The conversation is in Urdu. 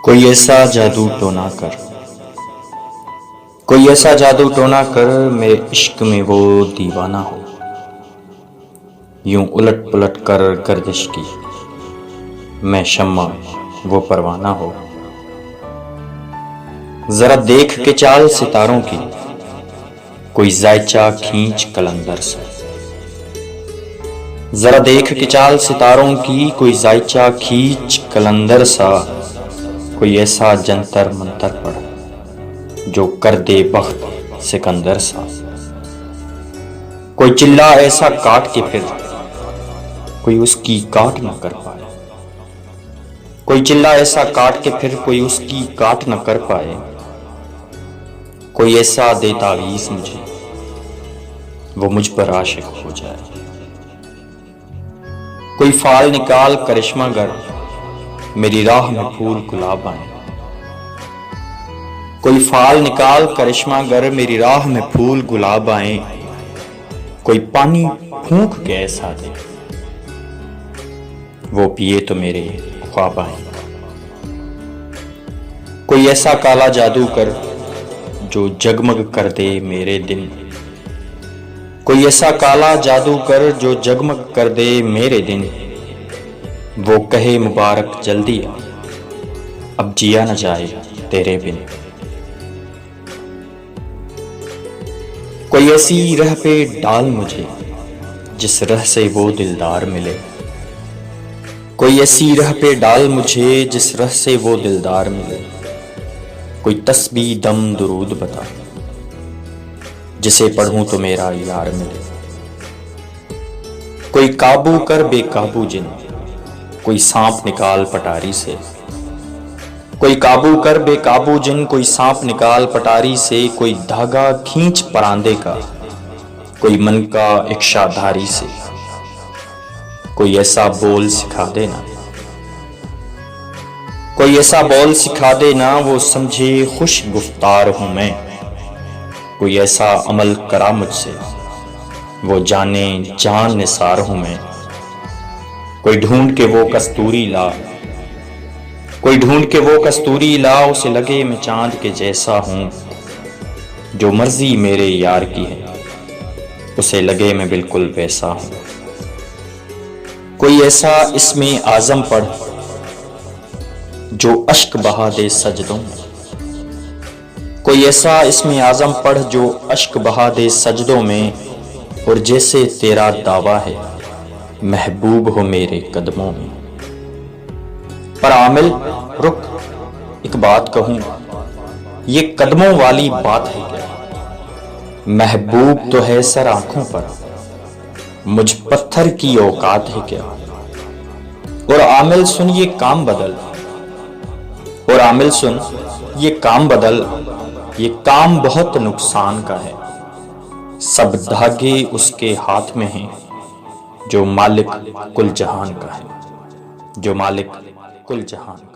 کوئی ایسا جادو ٹونا کر، کوئی ایسا جادو ٹونا کر، میرے عشق میں وہ دیوانہ ہو، یوں الٹ پلٹ کر گردش کی میں شمع وہ پروانہ ہو۔ ذرا دیکھ کے چال ستاروں کی، کوئی زائچہ کھینچ قلندر سے، ذرا دیکھ کے چال ستاروں کی، کوئی زائچہ کھینچ قلندر سا، کوئی ایسا جنتر منتر پڑھ جو کر دے بخت سکندر سا۔ کوئی چلا ایسا کاٹ کے پھر کوئی اس کی کاٹ نہ کر پائے، کوئی چلا ایسا کاٹ کے پھر کوئی اس کی کاٹ نہ کر پائے، کوئی ایسا دے تعویذ مجھے وہ مجھ پر عاشق ہو جائے۔ کوئی فال نکال کرشمہ گر، میری راہ میں پھول گلاب آئیں، کوئی فال نکال کرشمہ گر، میری راہ میں پھول گلاب آئیں، کوئی پانی پھونک کے ایسا دے وہ پیے تو میرے خواب آئیں۔ کوئی ایسا کالا جادو کر جو جگمگ کر دے میرے دن، کوئی ایسا کالا جادو کر جو جگمگ کر دے میرے دن، وہ کہے مبارک جلدی آ، اب جیا نہ جائے تیرے بن۔ کوئی ایسی رہ پہ ڈال مجھے جس رہ سے وہ دلدار ملے، کوئی ایسی رہ پہ ڈال مجھے جس رہ سے وہ دلدار ملے، کوئی تسبیح دم درود بتا جسے پڑھوں تو میرا یار ملے۔ کوئی قابو کر بے قابو جن، کوئی سانپ نکال پٹاری سے، کوئی قابو کر بے قابو جن، کوئی سانپ نکال پٹاری سے، کوئی دھاگا کھینچ پراندے کا، کوئی من کا اکشا دھاری سے، کوئی ایسا بول سکھا دینا، کوئی ایسا بول سکھا دینا وہ سمجھے خوش گفتار ہوں میں، کوئی ایسا عمل کرا مجھ سے وہ جانے جان نثار ہوں میں، کوئی ڈھونڈ کے وہ کستوری لا، کوئی ڈھونڈ کے وہ کستوری لا، اسے لگے میں چاند کے جیسا ہوں، جو مرضی میرے یار کی ہے اسے لگے میں بالکل ویسا ہوں۔ کوئی ایسا اسم اعظم پڑھ جو اشک بہا دے سجدوں میں، کوئی ایسا اسم اعظم پڑھ جو اشک بہا دے سجدوں میں، اور جیسے تیرا دعویٰ ہے محبوب ہو میرے قدموں میں۔ پر عامل رک، ایک بات کہوں، یہ قدموں والی بات ہے کیا؟ محبوب تو ہے سر آنکھوں پر، مجھ پتھر کی اوقات ہے کیا؟ اور عامل سن یہ کام بدل، اور عامل سن یہ کام بدل، یہ کام بہت نقصان کا ہے، سب دھاگے اس کے ہاتھ میں ہیں جو مالک کل جہان کا ہے، جو مالک کل جہان کا ہے۔